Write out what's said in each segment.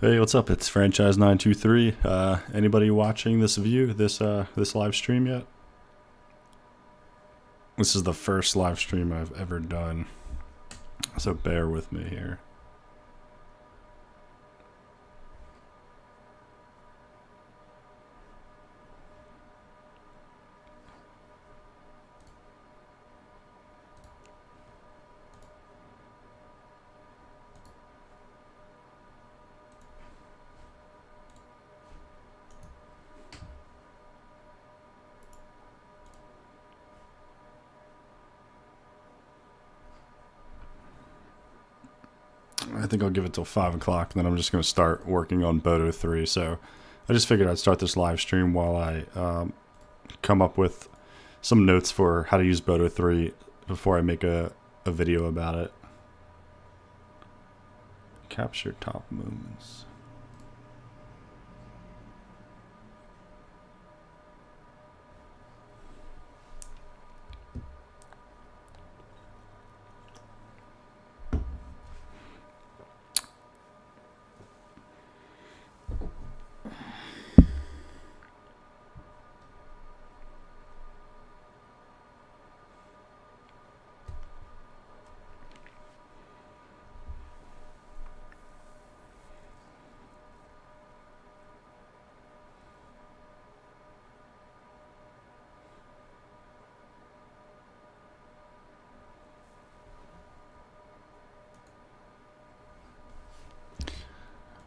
Hey, what's up? It's Franchise923. Anybody watching this this live stream yet? This is the first live stream I've ever done, so bear with me here. I think I'll give it till 5 o'clock, and then I'm just going to start working on Boto3. So I just figured I'd start this live stream while I come up with some notes for how to use Boto3 before I make a video about it. Capture top moments.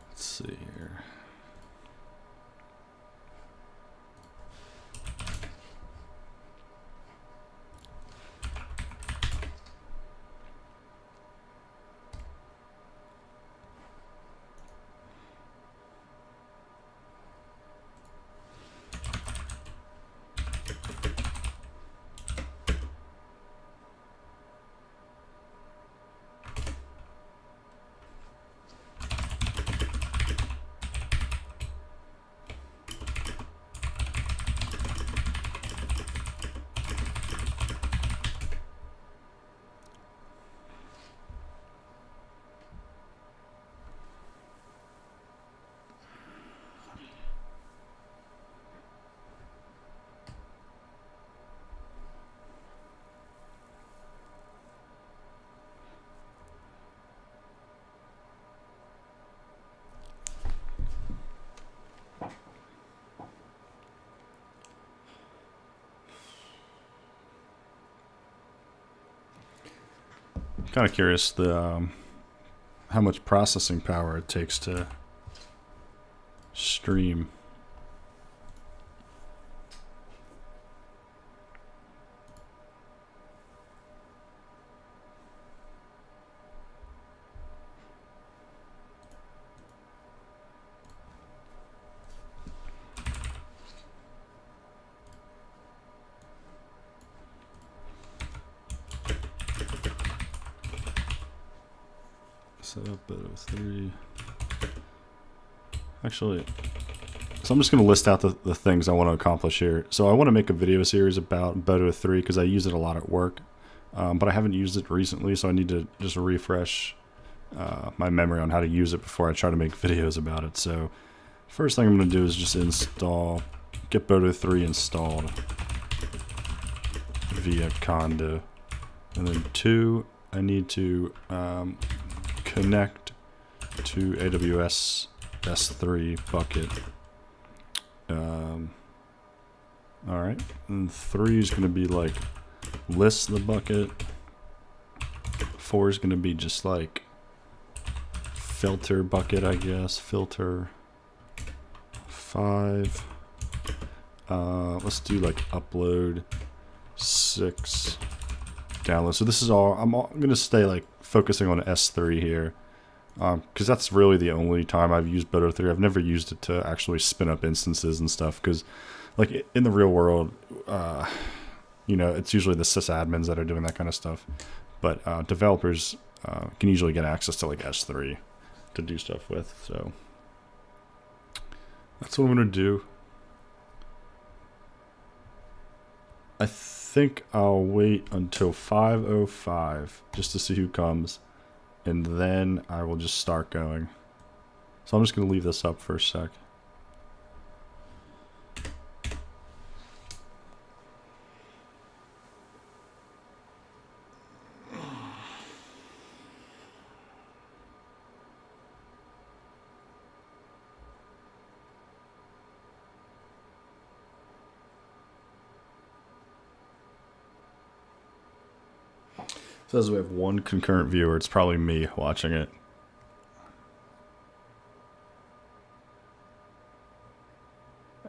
Let's see here. Kind of curious how much processing power it takes to stream. Set up Boto3. Actually, so I'm just going to list out the things I want to accomplish here. So I want to make a video series about Boto3 because I use it a lot at work, but I haven't used it recently, so I need to just refresh my memory on how to use it before I try to make videos about it. So first thing I'm going to do is just get Boto3 installed via Condo. And then 2, I need to connect to AWS S3 bucket. Alright, and 3 is going to be like list the bucket. 4 is going to be just like filter bucket, I guess. Filter. 5. Let's do like upload. 6. Download. So this is all, I'm going to stay like focusing on S3 here, because that's really the only time I've used Boto3. I've never used it to actually spin up instances and stuff, because like in the real world, you know, it's usually the sysadmins that are doing that kind of stuff, but developers can usually get access to like S3 to do stuff with. So that's what I'm going to do. I think I'll wait until 5:05 just to see who comes, and then I will just start going. So I'm just going to leave this up for a sec. It says we have one concurrent viewer. It's probably me watching it.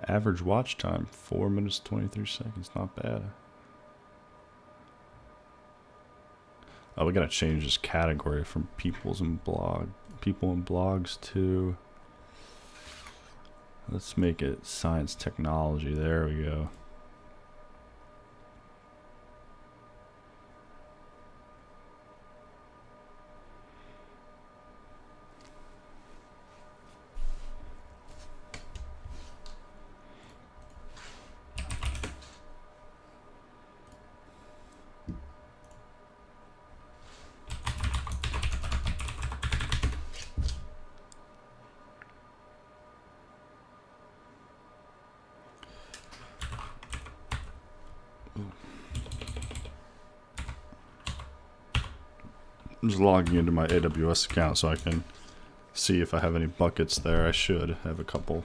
Average watch time, 4 minutes, 23 seconds. Not bad. Oh, we gotta change this category from people and blogs to, let's make it science technology. There we go. I'm just logging into my AWS account so I can see if I have any buckets there. I should have a couple.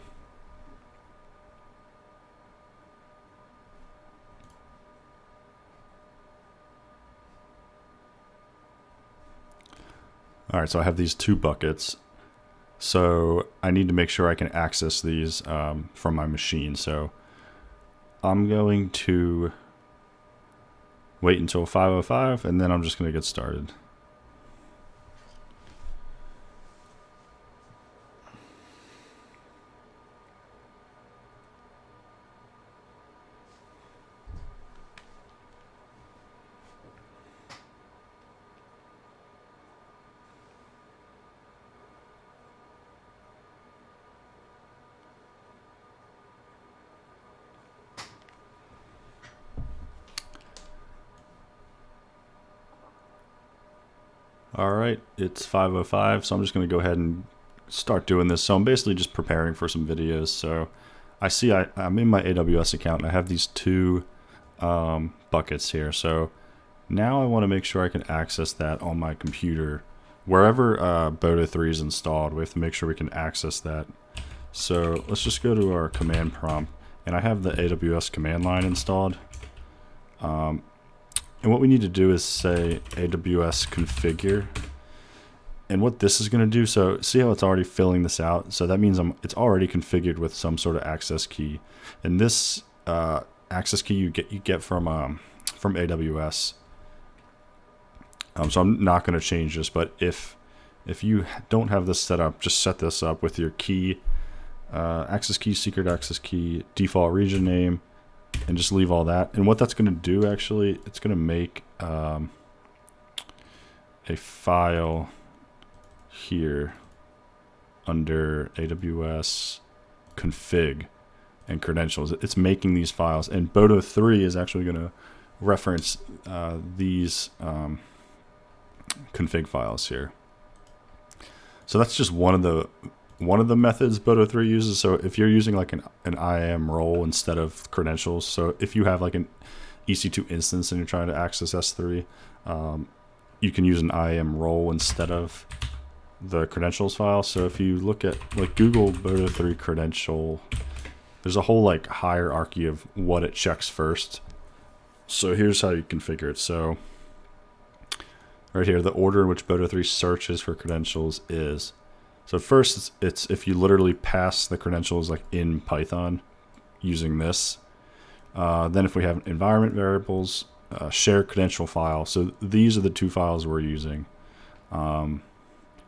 Alright, so I have these 2 buckets. So I need to make sure I can access these from my machine. So I'm going to wait until 5:05 and then I'm just going to get started. Alright, it's 5:05, so I'm just going to go ahead and start doing this. So I'm basically just preparing for some videos. So I see I'm in my AWS account and I have these 2 buckets here. So now I want to make sure I can access that on my computer. Wherever Boto3 is installed, we have to make sure we can access that. So let's just go to our command prompt, and I have the AWS command line installed. And what we need to do is say AWS Configure. And what this is going to do, so see how it's already filling this out? So that means it's already configured with some sort of access key. And this access key you get from AWS. So I'm not going to change this, but if you don't have this set up, just set this up with your key, access key, secret access key, default region name, and just leave all that. And what that's going to do, actually, it's going to make a file here under AWS config and credentials. It's making these files, and Boto3 is actually going to reference these config files here. So that's just one of the methods Boto3 uses. So if you're using like an IAM role instead of credentials, so if you have like an EC2 instance and you're trying to access S3, you can use an IAM role instead of the credentials file. So if you look at like Google Boto3 credential, there's a whole like hierarchy of what it checks first. So here's how you configure it. So right here, the order in which Boto3 searches for credentials is, so first it's if you literally pass the credentials like in Python using this. Then if we have environment variables, share credential file. So these are the 2 files we're using.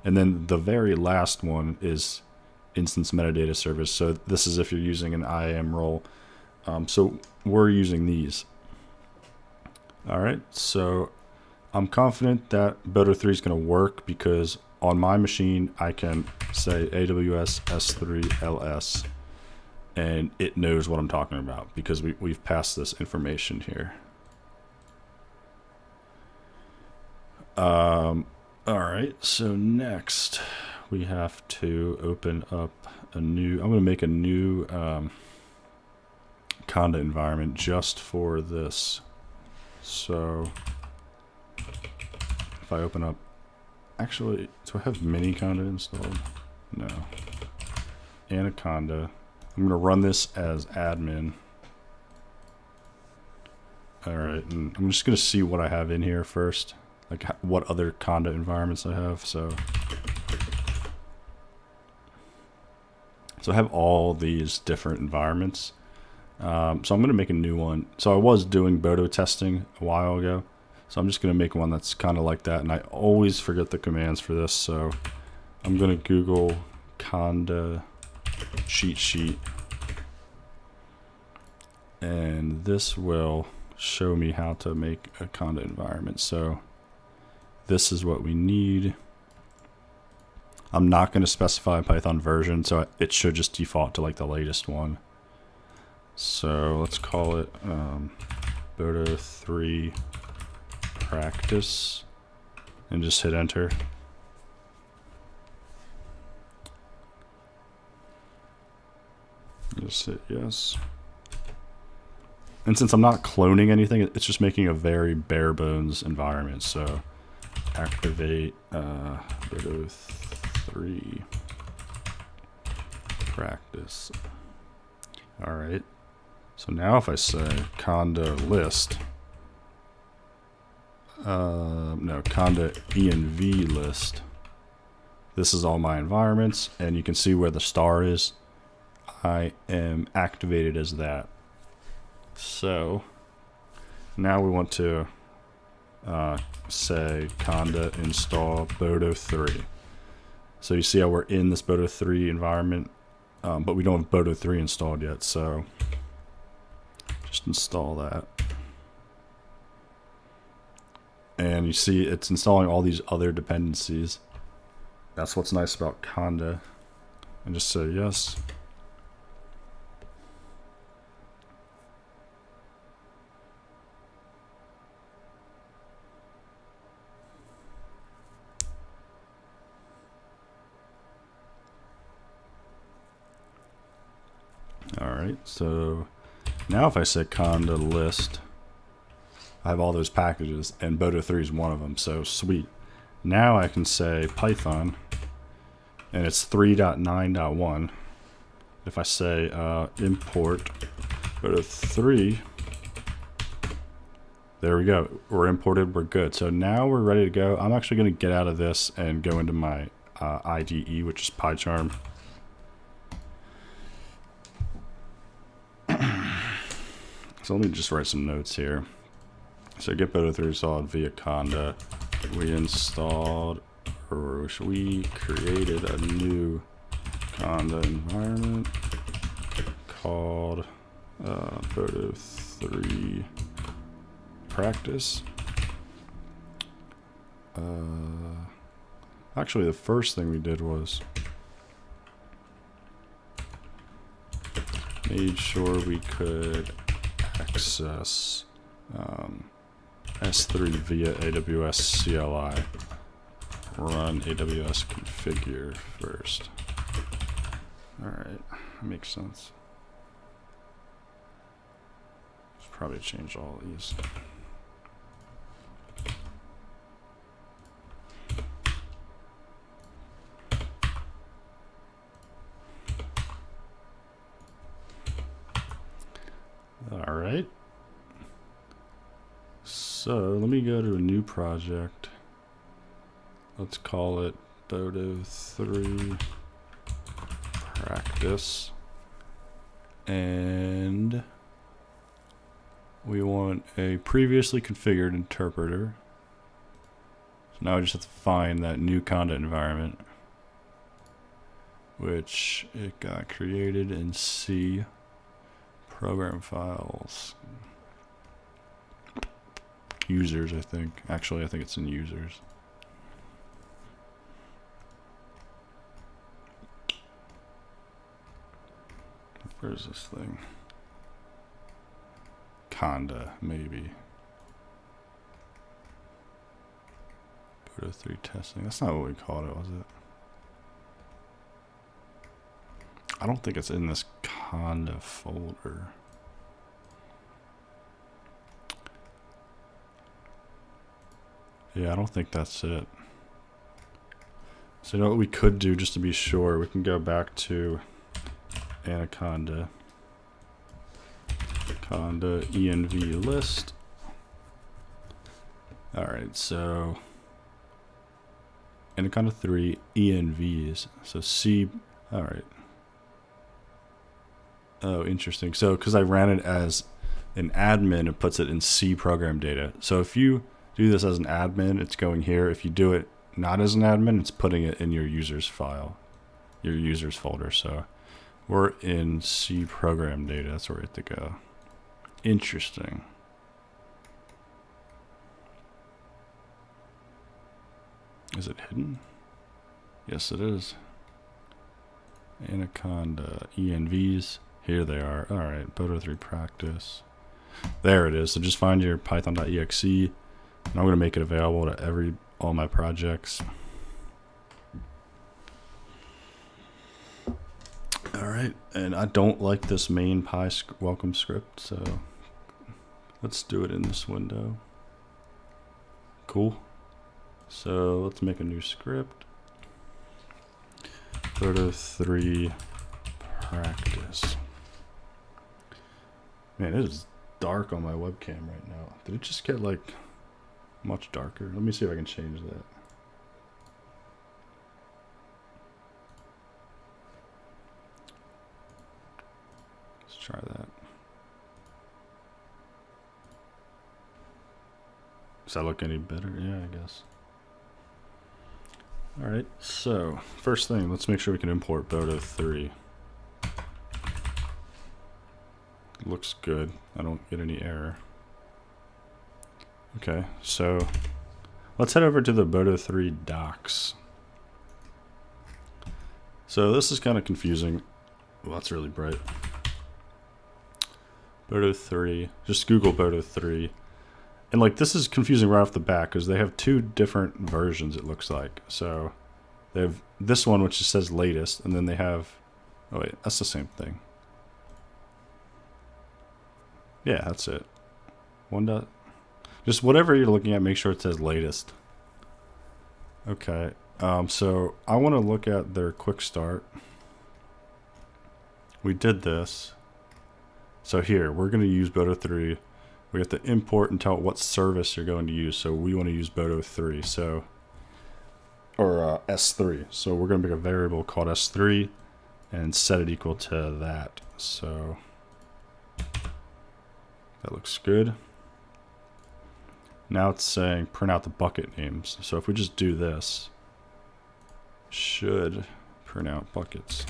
And then the very last one is instance metadata service. So this is if you're using an IAM role. So we're using these. All right, so I'm confident that Boto3 is going to work because on my machine I can say AWS S3 LS and it knows what I'm talking about because we've passed this information here. All right, so next we have to open up a new, I'm going to make a new conda environment just for this. So if I open up, actually, do I have mini conda installed? No. Anaconda. I'm going to run this as admin. Alright, and I'm just going to see what I have in here first. Like what other conda environments I have. So I have all these different environments. So I'm going to make a new one. So I was doing Boto testing a while ago. So I'm just going to make one that's kind of like that. And I always forget the commands for this. So I'm going to Google conda cheat sheet. And this will show me how to make a conda environment. So this is what we need. I'm not going to specify a Python version, so it should just default to like the latest one. So let's call it Boto3 practice and just hit enter. Just hit yes. And since I'm not cloning anything, it's just making a very bare bones environment. So activate Boto3 practice. All right. So now if I say conda list, no, conda env list, this is all my environments, and you can see where the star is. I am activated as that. So now we want to say conda install Boto3. So you see how we're in this Boto3 environment, but we don't have Boto3 installed yet. So just install that. And you see it's installing all these other dependencies. That's what's nice about conda. And just say yes. Alright, so now if I say conda list, I have all those packages, and Boto3 is one of them, so sweet. Now I can say Python, and it's 3.9.1. If I say import Boto3, there we go. We're imported, we're good. So now we're ready to go. I'm actually going to get out of this and go into my IDE, which is PyCharm. So let me just write some notes here. So get Boto3 installed via conda. We installed, or we created a new conda environment called Boto3 practice. Actually, the first thing we did was made sure we could access S3 via AWS CLI. Run AWS Configure first. Alright, that makes sense. Should probably change all these. Alright. So let me go to a new project. Let's call it Boto3 practice. And we want a previously configured interpreter. So now I just have to find that new conda environment, which it got created in C. Program files. Users, I think. Actually, I think it's in users. Where's this thing? Conda, maybe. Boto3 testing. That's not what we called it, was it? I don't think it's in this conda folder. Yeah, I don't think that's it. So you know what we could do just to be sure? We can go back to Anaconda. Conda env list. Alright, so Anaconda 3 envs. So C, alright. Oh, interesting. So, because I ran it as an admin, it puts it in C program data. So if you do this as an admin, it's going here. If you do it not as an admin, it's putting it in your users file, your users folder. So we're in C program data. That's where we have to go. Interesting. Is it hidden? Yes, it is. Anaconda envs. Here they are. All right, Boto3 practice. There it is. So just find your python.exe, and I'm going to make it available to all my projects. All right, and I don't like this main py welcome script, so let's do it in this window. Cool. So let's make a new script. Boto3 practice. Man, it is dark on my webcam right now. Did it just get like much darker? Let me see if I can change that. Let's try that. Does that look any better? Yeah, I guess. Alright, so first thing, let's make sure we can import Boto3. Looks good. I don't get any error. Okay, so let's head over to the Boto3 docs. So this is kind of confusing. Well, that's really bright. Boto3, just Google Boto3. And like this is confusing right off the bat because they have two different versions, it looks like. So they have this one which just says latest, and then they have, oh wait, that's the same thing. Yeah, that's it. Just whatever you're looking at, make sure it says latest. Okay, so I want to look at their quick start. We did this. So here, we're going to use Boto3. We have to import and tell it what service you're going to use. So we want to use Boto3, so, or S3. So we're going to make a variable called S3 and set it equal to that. So that looks good. Now it's saying print out the bucket names. So if we just do this, should print out buckets.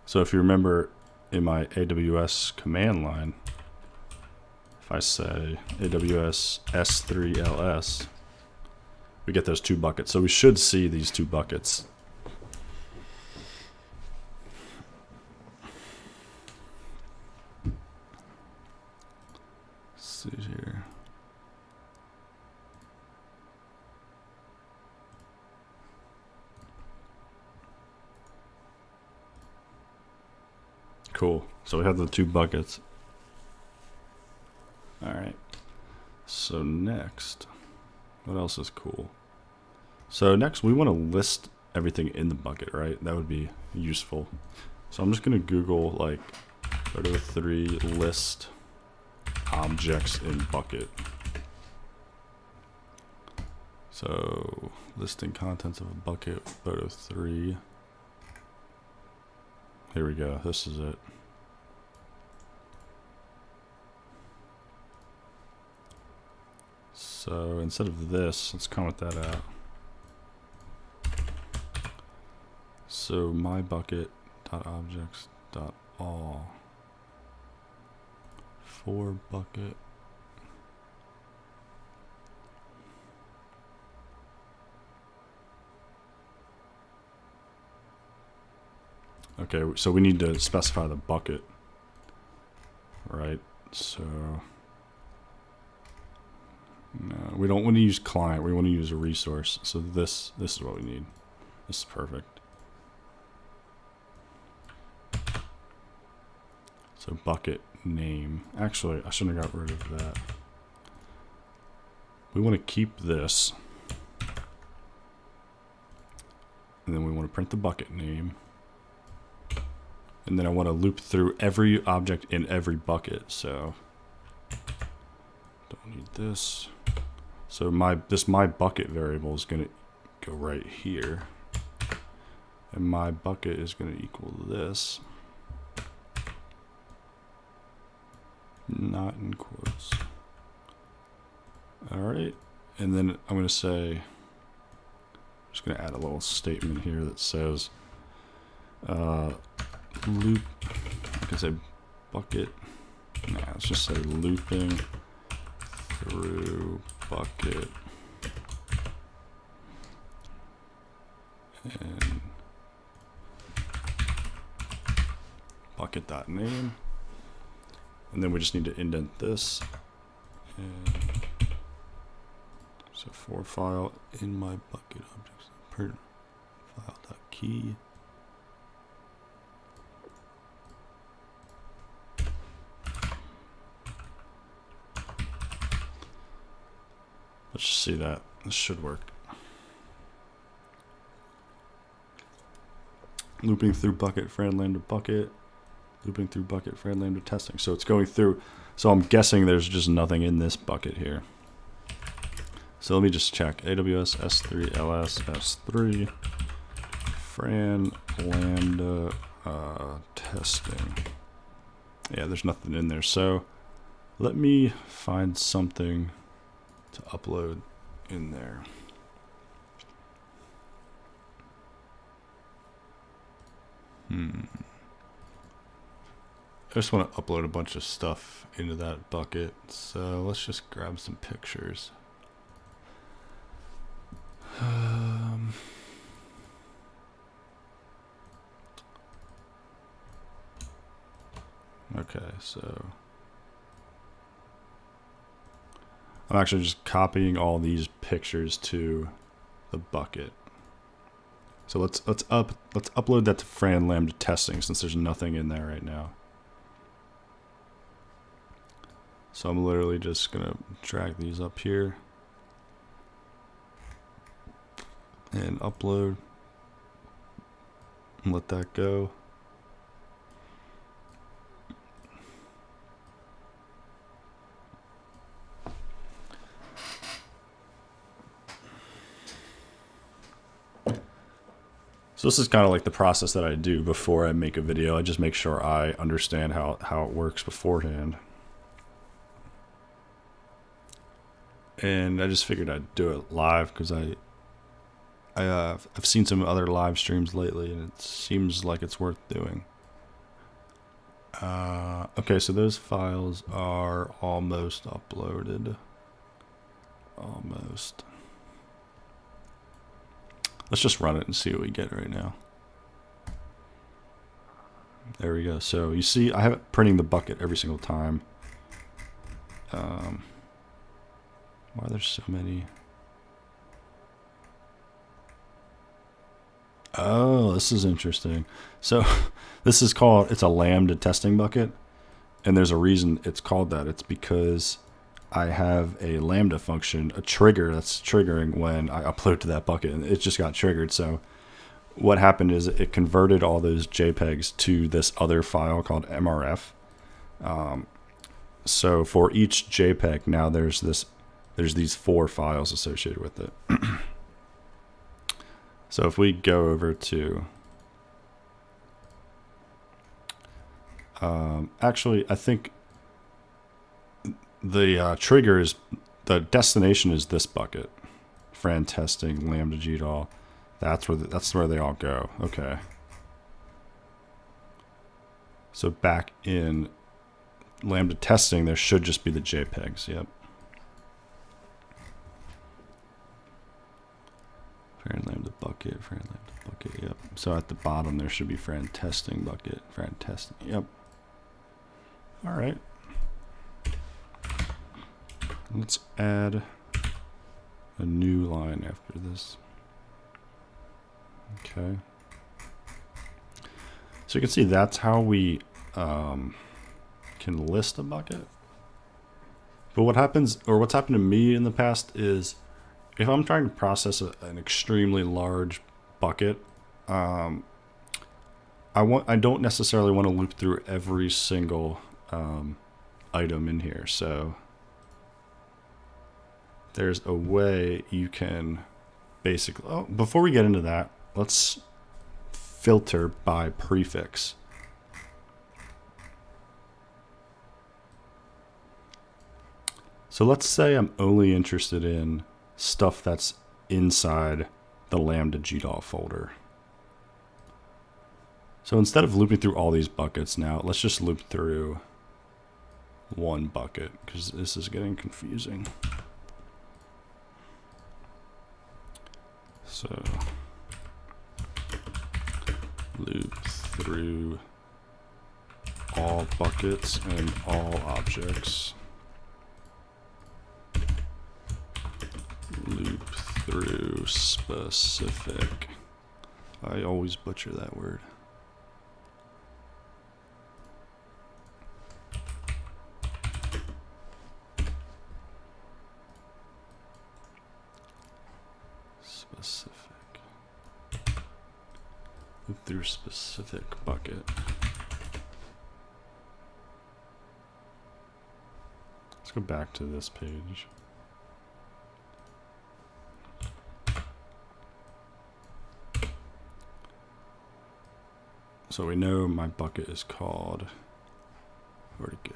So if you remember in my AWS command line, if I say AWS S3LS, we get those two buckets. So we should see these two buckets. Let's see here. Cool. So we have the two buckets. All right. So next, what else is cool? So next we want to list everything in the bucket, right? That would be useful. So I'm just going to Google like Boto3 list objects in bucket. So listing contents of a bucket, Boto3. Here we go. This is it. So instead of this, let's comment that out. So my bucket.objects.all for bucket. Okay, so we need to specify the bucket, right? So no, we don't want to use client. We want to use a resource. So this is what we need. This is perfect. So bucket name. Actually, I shouldn't have got rid of that. We want to keep this. And then we want to print the bucket name. And then I want to loop through every object in every bucket. So don't need this. So my bucket variable is going to go right here. And my bucket is going to equal this. Not in quotes. Alright. And then I'm going to say, I'm just going to add a little statement here that says loop, I can say bucket. Nah, let's just say looping through bucket and bucket.name, and then we just need to indent this, and so for file in my bucket objects per file.key. Let's just see that. This should work. Looping through bucket, friend lambda bucket. Looping through bucket, friend lambda testing. So it's going through. So I'm guessing there's just nothing in this bucket here. So let me just check. AWS S3 LS S3 friend lambda testing. Yeah, there's nothing in there. So let me find something to upload in there. I just want to upload a bunch of stuff into that bucket, so let's just grab some pictures. Okay, so I'm actually just copying all these pictures to the bucket. So let's upload that to Fran Lambda testing since there's nothing in there right now. So I'm literally just gonna drag these up here and upload and let that go. So this is kind of like the process that I do before I make a video. I just make sure I understand how it works beforehand. And I just figured I'd do it live because I've seen some other live streams lately and it seems like it's worth doing. Okay, so those files are almost uploaded. Almost. Let's just run it and see what we get right now. There we go. So you see I have it printing the bucket every single time. Why there's so many? Oh, this is interesting. So this is called, it's a Lambda testing bucket. And there's a reason it's called that. It's because I have a Lambda function, a trigger that's triggering when I upload to that bucket. And it just got triggered. So what happened is it converted all those JPEGs to this other file called MRF. So for each JPEG, now there's these 4 files associated with it. So if we go over to, actually, I think the trigger is, the destination is this bucket, Fran testing, Lambda GDAL. That's where they all go. Okay. So back in Lambda testing, there should just be the JPEGs. Yep. Fran Lambda bucket, Fran Lambda bucket, yep. So at the bottom there should be Fran testing bucket, Fran testing, yep. All right. Let's add a new line after this. Okay. So you can see that's how we can list a bucket. But what happens, or what's happened to me in the past, is if I'm trying to process an extremely large bucket, I don't necessarily want to loop through every single item in here. So there's a way you can basically, oh, before we get into that, let's filter by prefix. So let's say I'm only interested in stuff that's inside the Lambda GDAL folder. So instead of looping through all these buckets now, let's just loop through one bucket because this is getting confusing. So loop through all buckets and all objects. Loop through specific. I always butcher that word. Specific. Loop through specific bucket. Let's go back to this page. So we know my bucket is called, where'd it go?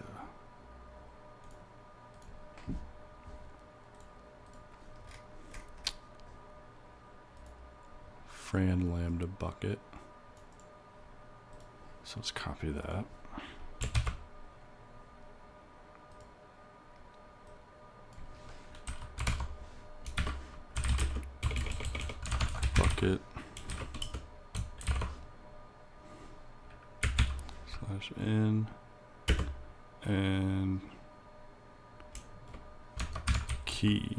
Fran Lambda bucket. So let's copy that. Bucket. In and key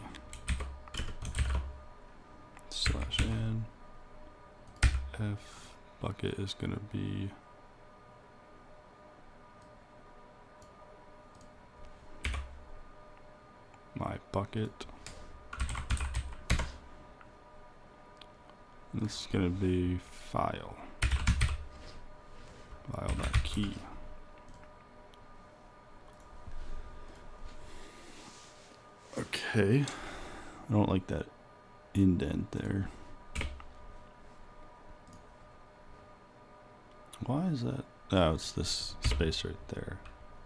/n f bucket is going to be my bucket. This is going to be file.key. Okay, I don't like that indent there. Why is that? Oh, it's this space right there.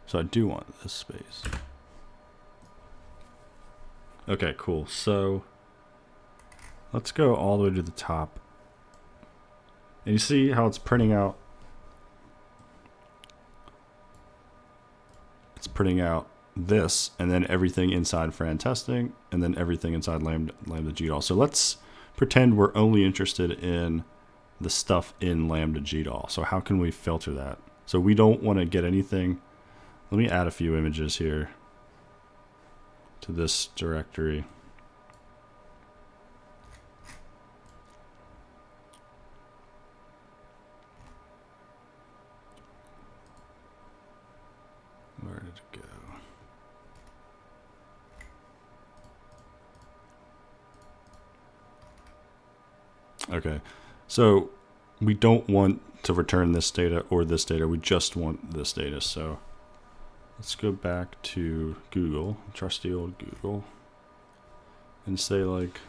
So I do want this space. Okay, cool. So let's go all the way to the top. And you see how it's printing out? It's printing out this, and then everything inside Fran testing, and then everything inside Lambda GDAL. So let's pretend we're only interested in the stuff in Lambda GDAL. So how can we filter that? So we don't want to get anything. Let me add a few images here to this directory. Where did it go? Okay, so we don't want to return this data or this data. We just want this data. So let's go back to Google, trusty old Google, and say like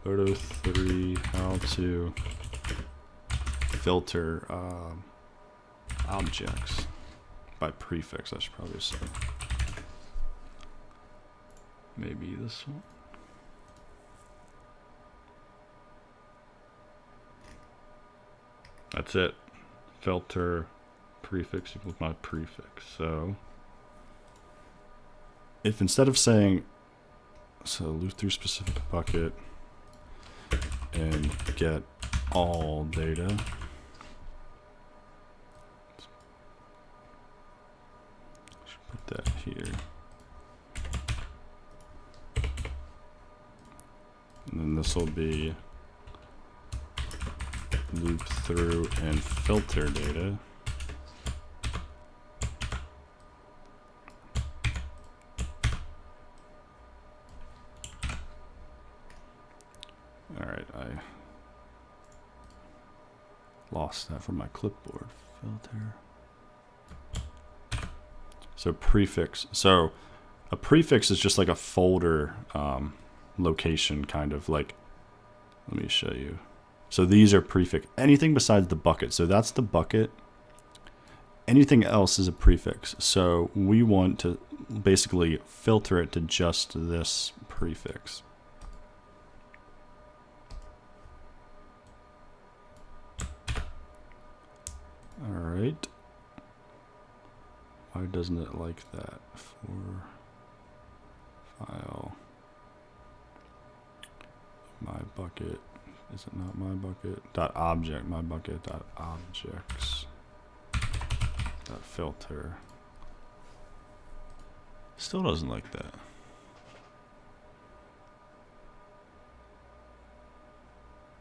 Boto3 how to filter objects by prefix. I should probably say maybe this one. That's it. Filter prefix equals my prefix. So if instead of saying, so loop through specific bucket and get all data, should put that here. And then this will be loop through and filter data. lost that from my clipboard. Filter. So prefix. So a prefix is just like a folder location, kind of like. Let me show you. So these are prefix. Anything besides the bucket. So that's the bucket. Anything else is a prefix. So we want to basically filter it to just this prefix. All right. Why doesn't it like that? For file, my bucket. Is it not my bucket? Dot object, my bucket. Dot objects. Dot filter. Still doesn't like that.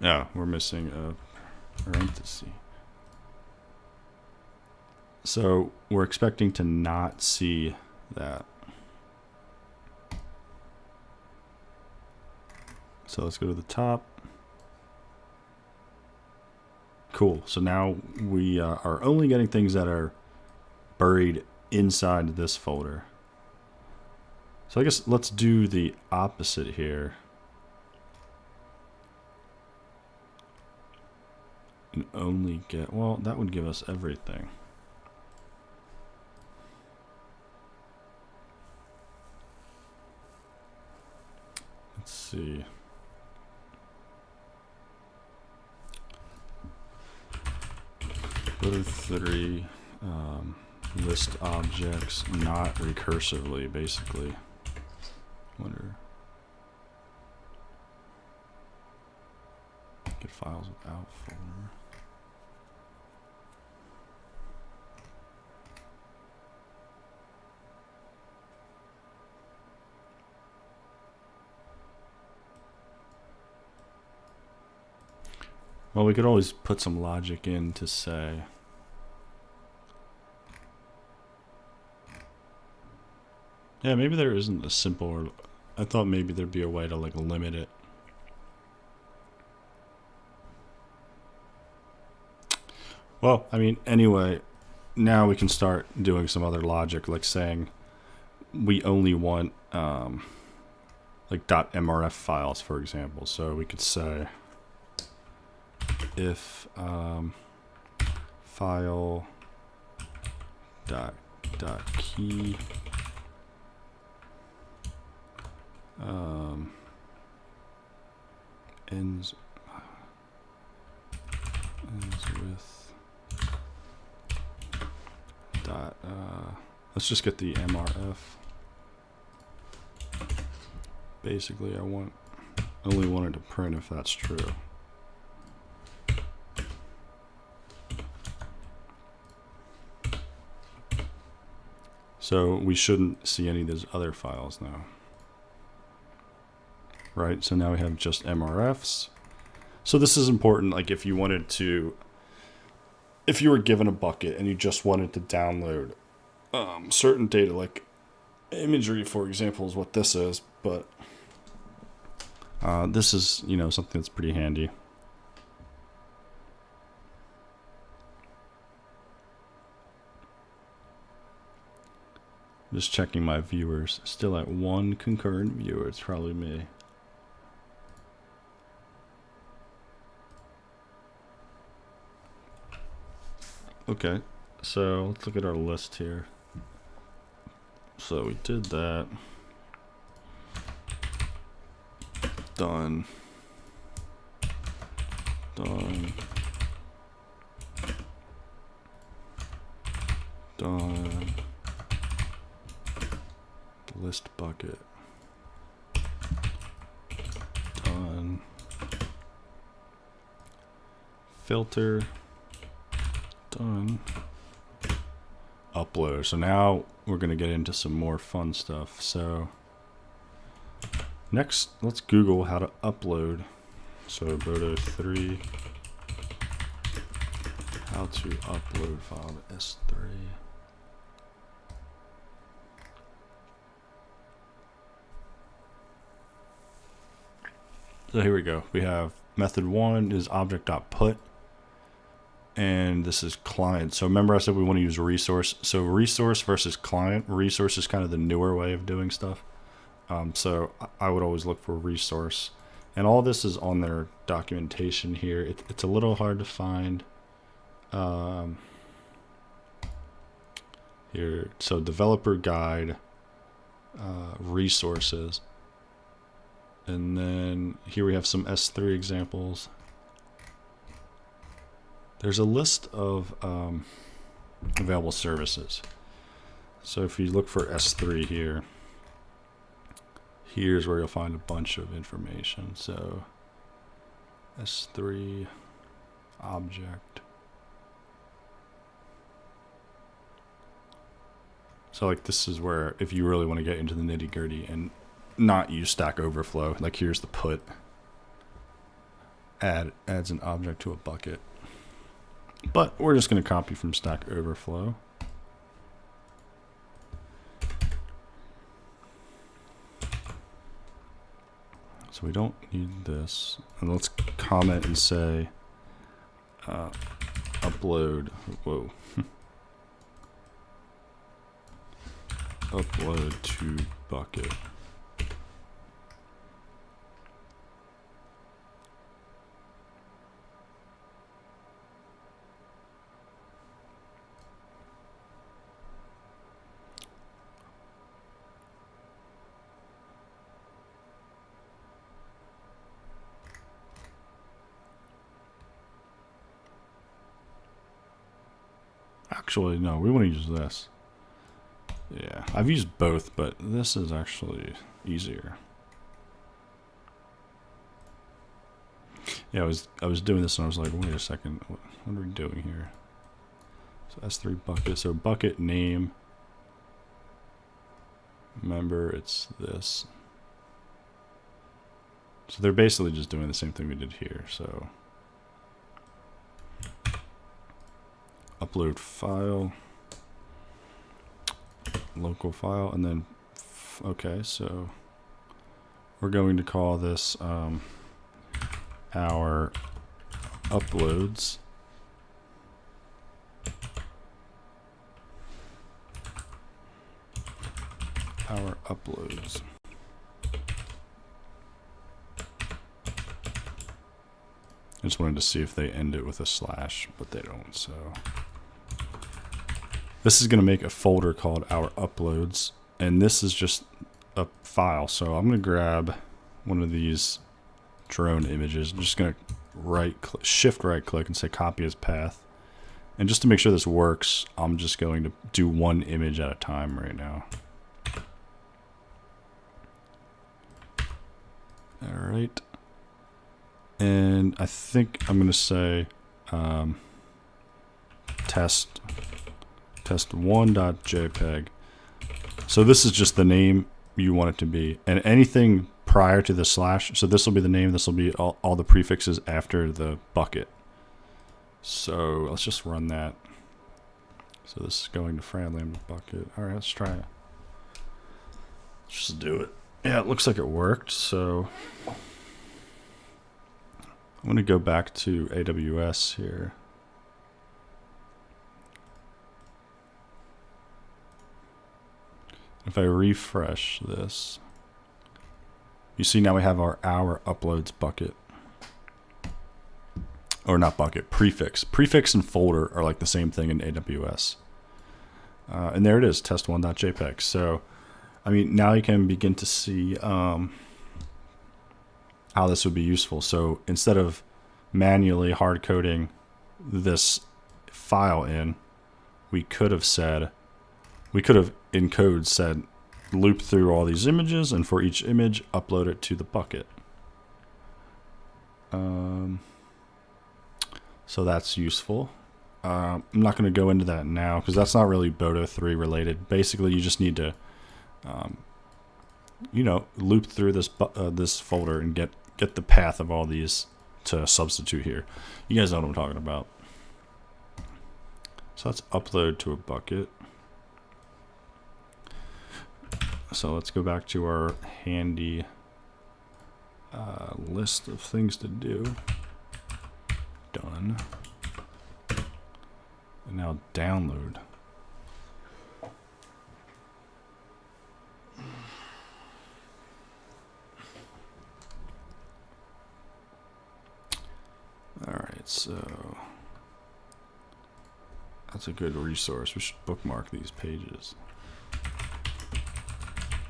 Yeah, we're missing a parenthesis. So we're expecting to not see that. So let's go to the top. Cool. So now we are only getting things that are buried inside this folder. So I guess let's do the opposite here. And only get, well, that would give us everything. Let's see. Boto3 list objects, not recursively, basically. Wonder. Get files without folder. Well, we could always put some logic in to say yeah, maybe there isn't a simple, or I thought maybe there'd be a way to like limit it. Well, I mean, anyway, now we can start doing some other logic, like saying we only want like .mrf files, for example. So we could say if file dot key ends with dot let's just get the mrf. Basically I only wanted to print if that's true. So we shouldn't see any of those other files now. Right, so now we have just MRFs. So this is important, like if you wanted to, if you were given a bucket and you just wanted to download certain data, like imagery, for example, is what this is, but this is, you know, something that's pretty handy. Just checking my viewers. Still at 1 concurrent viewer. It's probably me. Okay, so let's look at our list here. So we did that. Done. Done. Done. List bucket. Done. Filter. Done. Upload. So now we're going to get into some more fun stuff. So next, let's Google how to upload. So Boto3, how to upload file to S3. So here we go. We have method 1 is object.put, and this is client. So remember I said we want to use resource. So resource versus client. Resource is kind of the newer way of doing stuff. So I would always look for resource. And all this is on their documentation here. It's a little hard to find. Here, so developer guide, resources. And then here we have some S3 examples. There's a list of available services. So if you look for S3 here, here's where you'll find a bunch of information. So S3 object. So like this is where if you really want to get into the nitty-gritty and not use Stack Overflow, like here's the put. Adds an object to a bucket. But we're just going to copy from Stack Overflow. So we don't need this. And let's comment and say upload. Whoa. Upload to bucket. Actually, no, we want to use this. Yeah, I've used both, but this is actually easier. Yeah, I was doing this and I was like, wait a second, what are we doing here? So S3 bucket, so bucket name. Remember, it's this. So they're basically just doing the same thing we did here. So upload file, local file, and then okay, so we're going to call this our uploads. Our uploads. I just wanted to see if they end it with a slash, but they don't, so. This is going to make a folder called our uploads, and this is just a file. So I'm going to grab one of these drone images. I'm just going to shift right click and say copy as path. And just to make sure this works, I'm just going to do one image at a time right now. All right. And I think I'm going to say test1.jpg. So this is just the name you want it to be. And anything prior to the slash, so this will be the name, this will be all the prefixes after the bucket. So let's just run that. So this is going to Fran Lambda bucket. All right, let's try it. Let's just do it. Yeah, it looks like it worked. So I'm going to go back to AWS here. If I refresh this, you see now we have our uploads bucket. Or not bucket, prefix. Prefix and folder are like the same thing in AWS. And there it is, test1.jpg. So, I mean, now you can begin to see how this would be useful. So instead of manually hard coding this file in, we could have in code said loop through all these images, and for each image upload it to the bucket. So that's useful. I'm not going to go into that now because that's not really Boto3 related. Basically, you just need to you know, loop through this this folder and get the path of all these to substitute here. You guys know what I'm talking about. So let's upload to a bucket. So let's go back to our handy list of things to do. Done. And now download. Alright, so that's a good resource. We should bookmark these pages.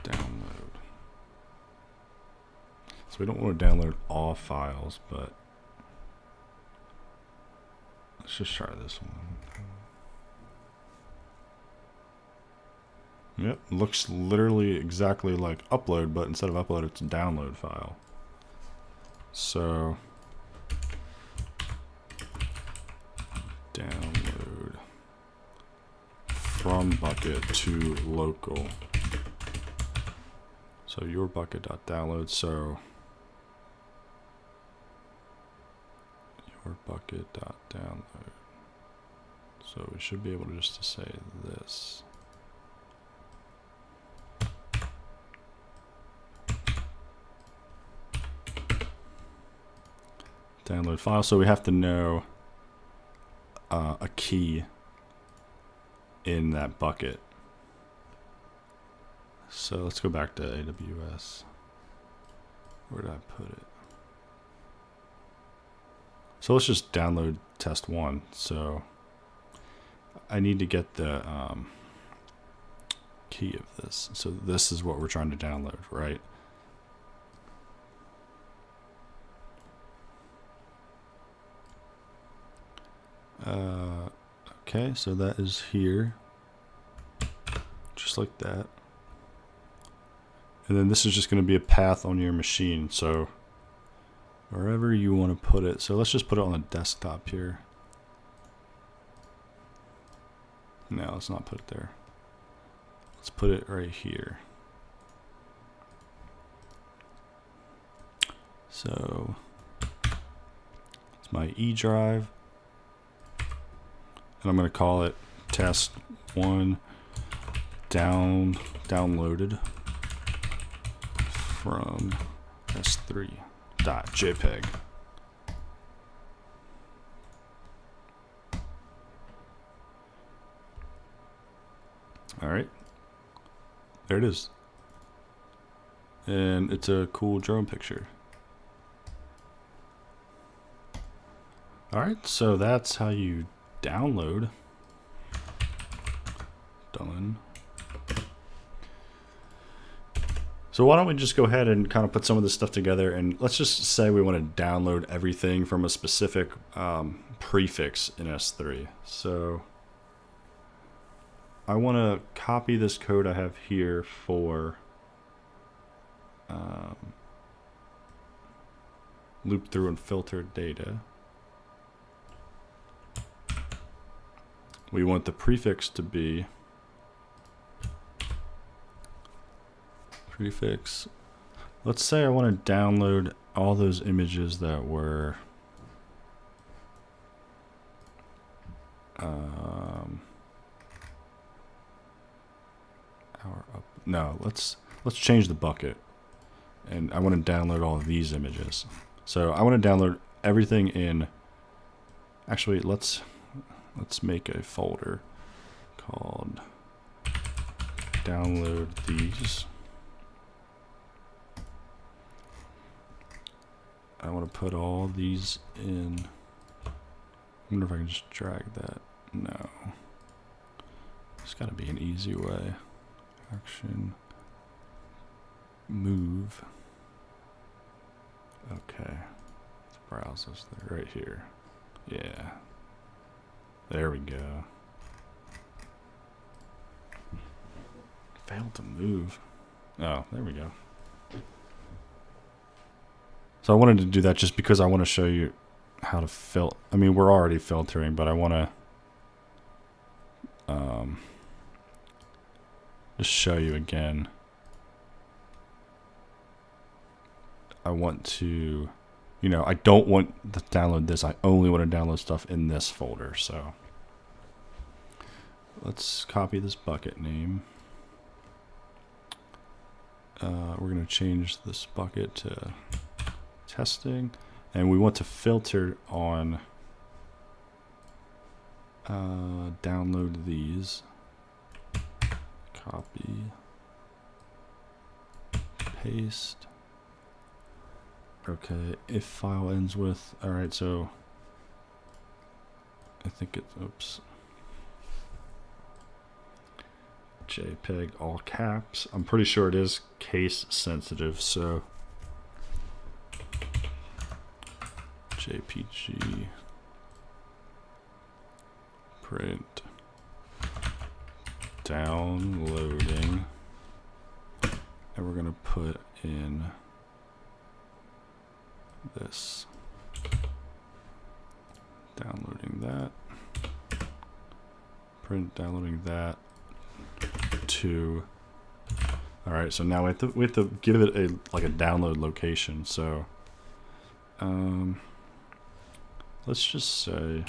Download. So we don't want to download all files, but let's just try this one. Yep, looks literally exactly like upload, but instead of upload, it's a download file. So download from bucket to local. So your bucket.download. So your bucket.download. So we should be able to just to say this. Download file. So we have to know a key in that bucket. So let's go back to AWS. Where did I put it? So let's just download test one. So I need to get the key of this. So this is what we're trying to download, right? Okay, so that is here, just like that. And then this is just going to be a path on your machine, so wherever you want to put it. So let's just put it on the desktop here. No, let's not put it there. Let's put it right here. So it's my E drive. And I'm going to call it test one downloaded from s3.jpg. All right, there it is. And it's a cool drone picture. All right, so that's how you download. Done. So why don't we just go ahead and kind of put some of this stuff together, and let's just say we want to download everything from a specific prefix in S3. So I want to copy this code I have here for loop through and filter data. We want the prefix to be prefix. Let's say I want to download all those images that were let's change the bucket, and I want to download all of these images. So I want to download everything in, actually let's make a folder called download these. I want to put all these in. I wonder if I can just drag that. No. There's got to be an easy way. Action. Move. Okay. Let's browse this thing right here. Yeah. There we go. Failed to move. Oh, there we go. So I wanted to do that just because I want to show you how to filter. I mean, we're already filtering, but I want to just show you again. I want to, I don't want to download this. I only want to download stuff in this folder. So let's copy this bucket name. We're going to change this bucket to testing, and we want to filter on download these, copy, paste. Okay, if file ends with, all right, so I think it's, oops, JPEG all caps. I'm pretty sure it is case sensitive, so JPG print downloading, and we're gonna put in this, downloading that, print downloading that to, all right, so now we have to give it a like a download location. So let's just say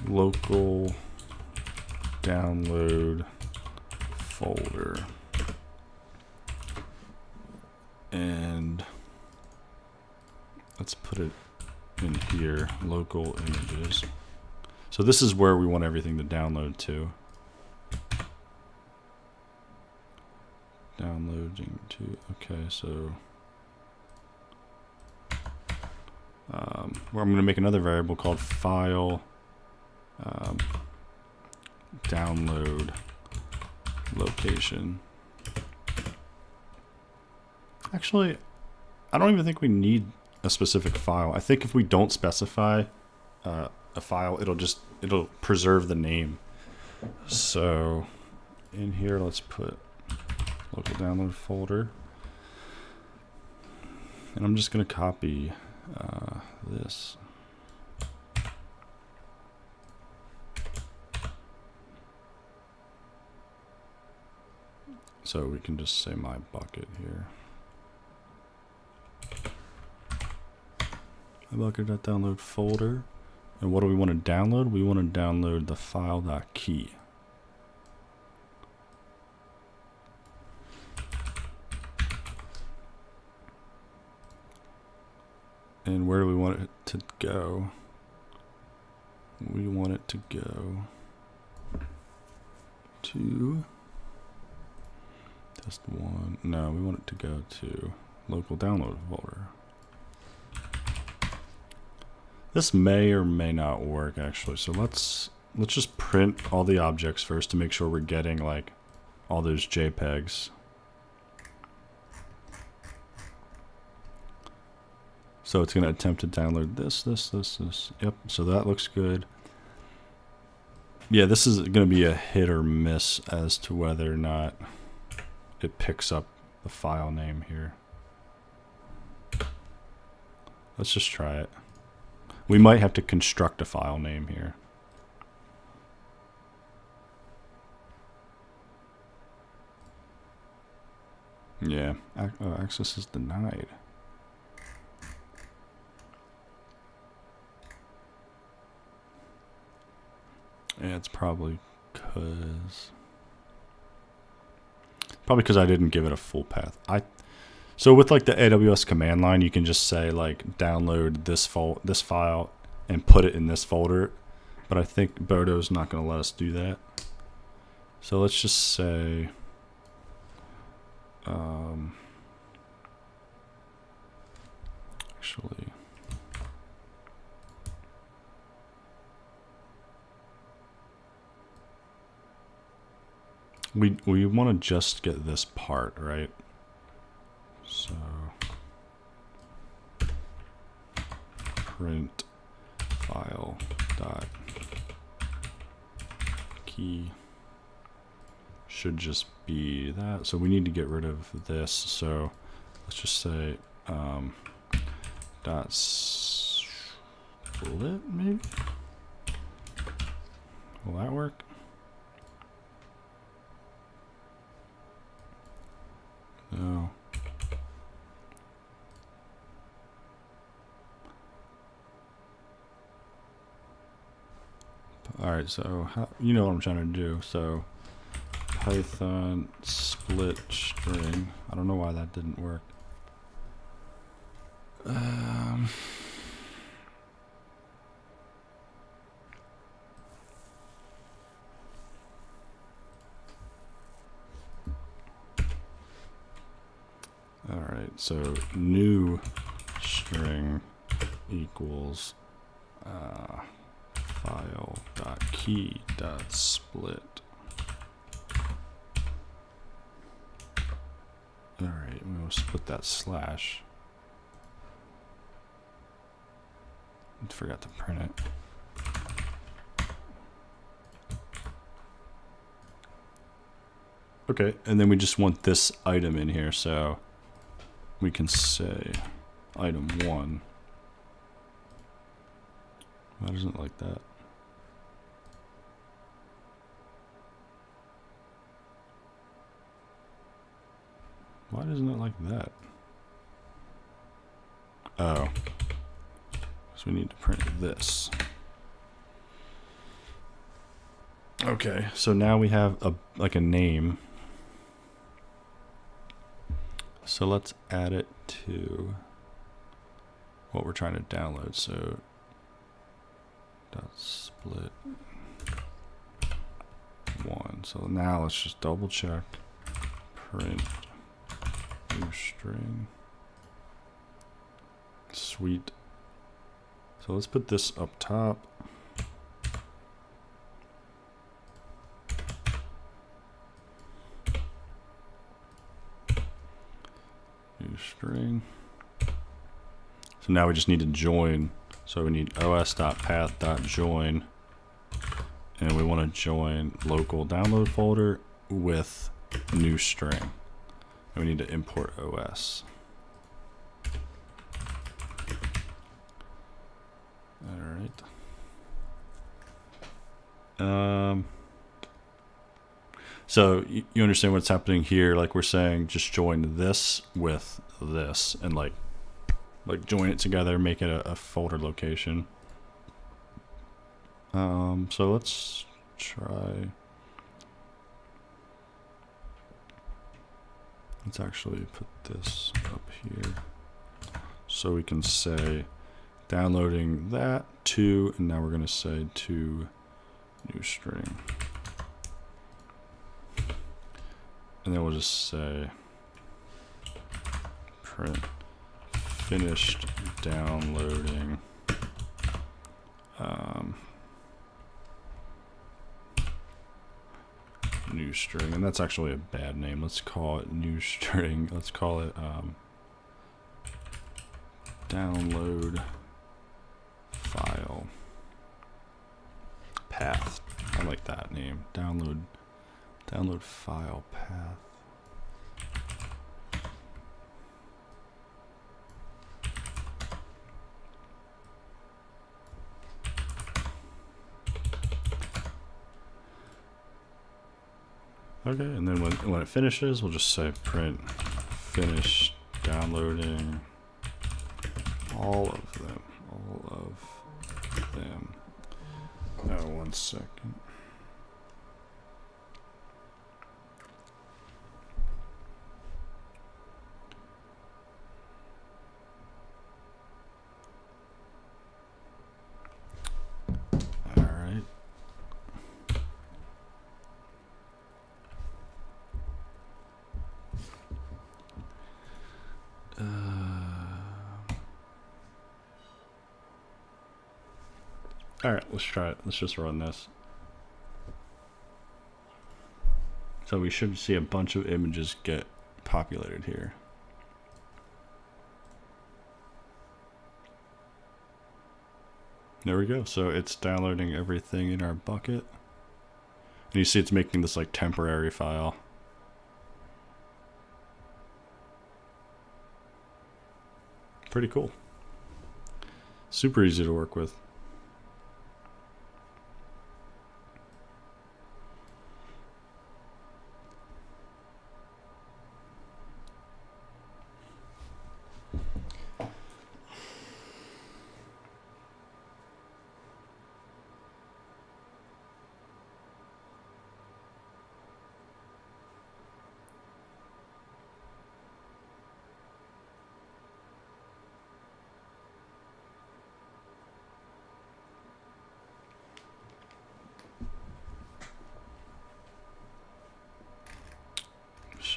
local download folder, and let's put it in here, local images. So this is where we want everything to download to. Downloading to, okay, so where I'm going to make another variable called file download location. Actually, I don't even think we need a specific file. I think if we don't specify a file, it'll preserve the name. So in here, let's put local download folder, and I'm just going to copy this. So we can just say my bucket here. My bucket.download folder. And what do we want to download? We want to download the file.key. And where do we want it to go? We want it to go to test one. No, we want it to go to local download folder. This may or may not work actually. So let's just print all the objects first to make sure we're getting like all those JPEGs. So it's going to attempt to download this. Yep, so that looks good. Yeah, this is going to be a hit or miss as to whether or not it picks up the file name here. Let's just try it. We might have to construct a file name here. Yeah, access is denied. Yeah, it's probably because I didn't give it a full path. So with like the AWS command line, you can just say like download this file and put it in this folder. But I think Boto's not going to let us do that. So let's just say actually we want to just get this part, right? So print file dot key should just be that. So we need to get rid of this. So let's just say dot split maybe. Will that work? No. All right, so you know what I'm trying to do. So Python split string. I don't know why that didn't work. All right, so new string equals file.key.split. All right, we'll split that slash. I forgot to print it. Okay, and then we just want this item in here, so we can say item 1. Why doesn't it like that? Why doesn't it like that? Oh. So we need to print this. Okay, so now we have like a name. So let's add it to what we're trying to download. So dot split 1. So now let's just double check. Print new string. Sweet. So let's put this up top. New string. So now we just need to join. So we need os.path.join. And we want to join local download folder with new string. And we need to import os. All right. So you understand what's happening here? Like we're saying, just join this with this, and like join it together, make it a folder location. So let's try. Let's actually put this up here, so we can say downloading that to, and now we're going to say to new string. And then we'll just say print finished downloading new string. And that's actually a bad name. Let's call it new string. Let's call it download file path. I like that name. Download file path. Okay, and then when it finishes, we'll just say print finish downloading all of them. Oh, 1 second. All right, let's try it. Let's just run this. So we should see a bunch of images get populated here. There we go. So it's downloading everything in our bucket. And you see it's making this like temporary file. Pretty cool. Super easy to work with.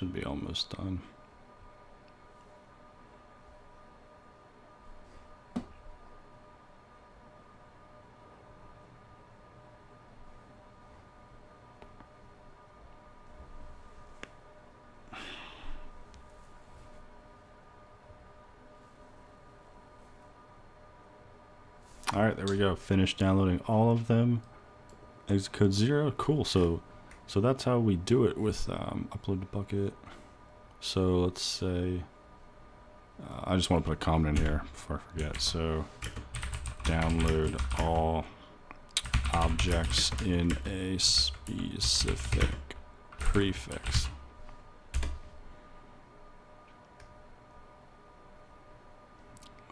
should be almost done. All right, there we go. Finished downloading all of them. Exit code 0. Cool. So that's how we do it with upload to bucket. So let's say I just want to put a comment in here before I forget. So download all objects in a specific prefix.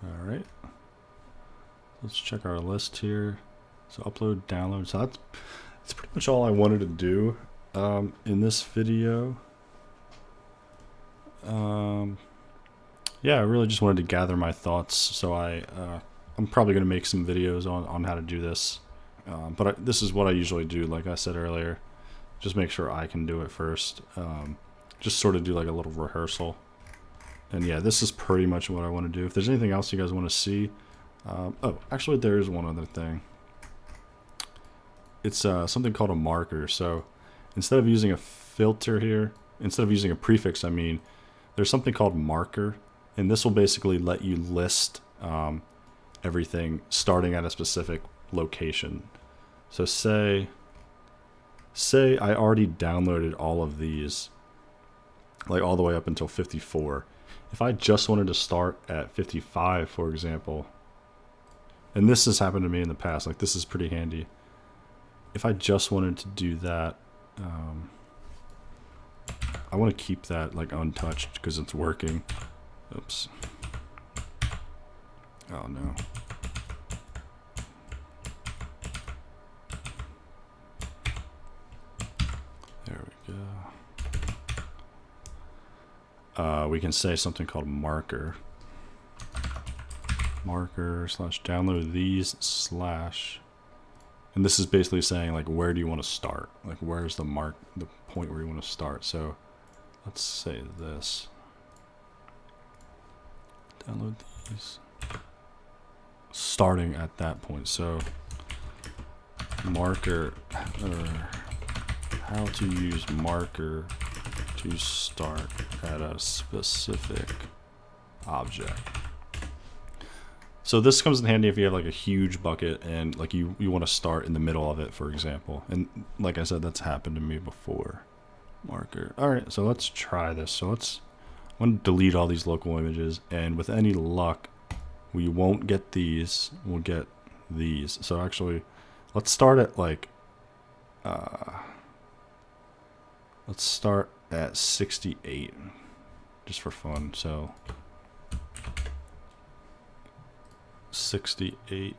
All right. Let's check our list here. So upload, download. So that's pretty much all I wanted to do in this video. Yeah, I really just wanted to gather my thoughts. So I'm probably going to make some videos on how to do this. But this is what I usually do. Like I said earlier, just make sure I can do it first. Just sort of do like a little rehearsal. And yeah, this is pretty much what I want to do. If there's anything else you guys want to see, oh, actually there is one other thing. It's something called a marker. So instead of using a filter here, instead of using a prefix, I mean, there's something called marker, and this will basically let you list everything starting at a specific location. So say I already downloaded all of these, like all the way up until 54. If I just wanted to start at 55, for example, and this has happened to me in the past, like this is pretty handy. If I just wanted to do that, I want to keep that like untouched because it's working. Oops. Oh no. There we go. We can say something called marker. Marker / download these / and this is basically saying like where do you want to start, like where's the point where you want to start. So let's say this, download these starting at that point. So marker, or how to use marker to start at a specific object. So this comes in handy if you have like a huge bucket and like you want to start in the middle of it, for example. And like I said, that's happened to me before. Marker. All right, so let's try this. So I'm going to delete all these local images, and with any luck, we won't get these. We'll get these. So actually, let's start at like, let's start at 68, just for fun. So 68.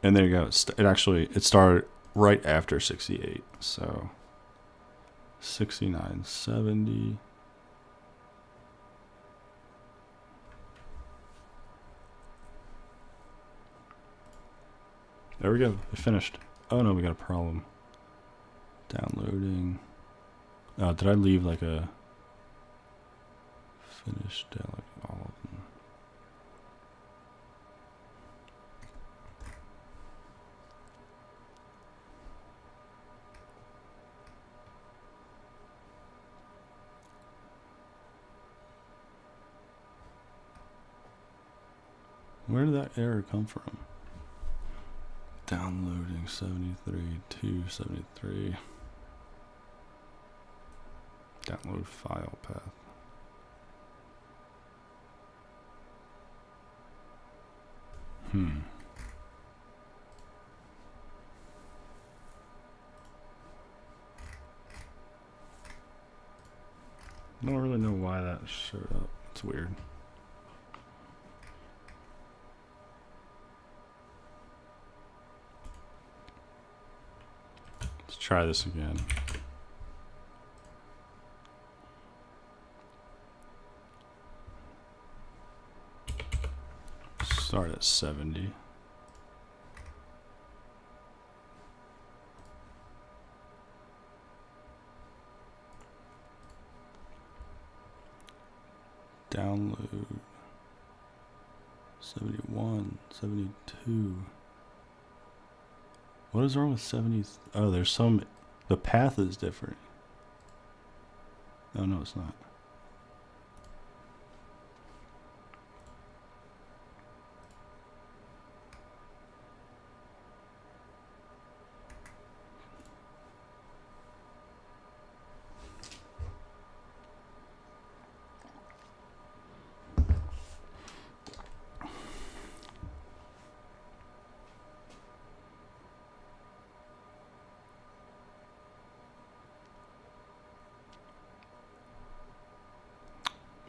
And there you go. It started right after 68. So 69, 70. There we go. It finished. Oh no, we got a problem. Downloading. Did I leave like a finished? Like all of them. Where did that error come from? Downloading 73 to 73. Download file path. I don't really know why that showed up. It's weird. Let's try this again. Start at 70. Download 71, 72. What is wrong with 70? Oh, there's some, the path is different. Oh, no, it's not.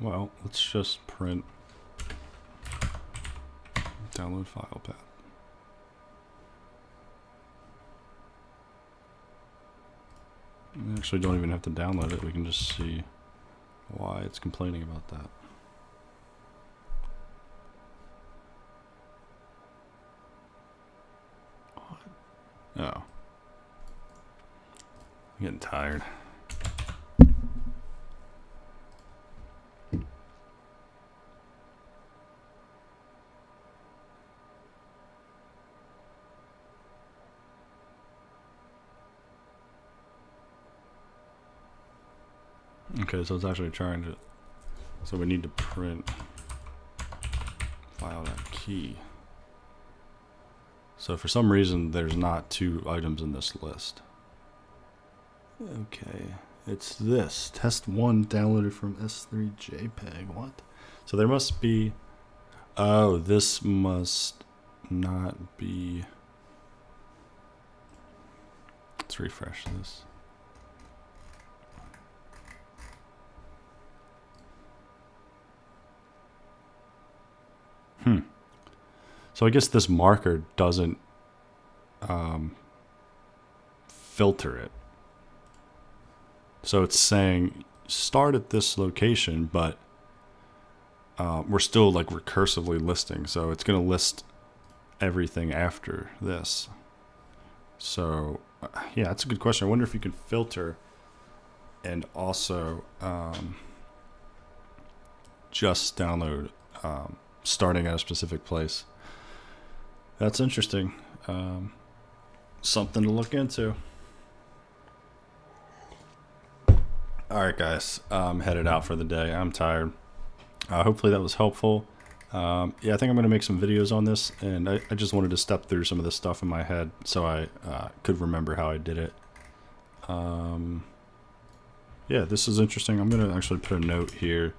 Well, let's just print download file path. We actually don't even have to download it. We can just see why it's complaining about that. What? Oh. I'm getting tired. Okay, so it's actually trying to, so we need to print file.key. So for some reason, there's not two items in this list. Okay, it's this, test one downloaded from S3 JPEG, what? So there must be, oh, this must not be, let's refresh this. So I guess this marker doesn't filter it. So it's saying start at this location, but we're still like recursively listing. So it's going to list everything after this. So yeah, that's a good question. I wonder if you can filter and also just download starting at a specific place. That's interesting. Something to look into. Alright guys, I'm headed out for the day. I'm tired. Hopefully that was helpful. Yeah, I think I'm going to make some videos on this, and I just wanted to step through some of this stuff in my head so I could remember how I did it. Yeah, this is interesting. I'm going to actually put a note here.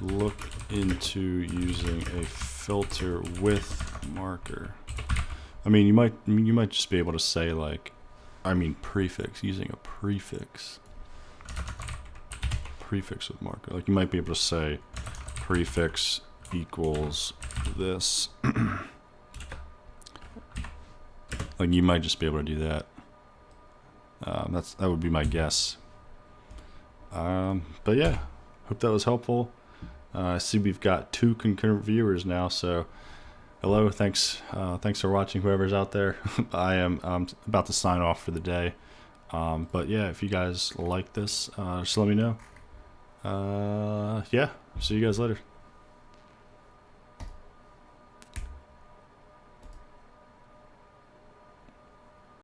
Look into using a filter with marker. I mean, you might just be able to say like, I mean prefix, using a prefix with marker. Like you might be able to say prefix equals this. Like you might just be able to do that. That would be my guess. But yeah, hope that was helpful. I see we've got 2 concurrent viewers now, so hello, thanks for watching, whoever's out there. I'm about to sign off for the day. But yeah, if you guys like this, just let me know. Yeah, see you guys later.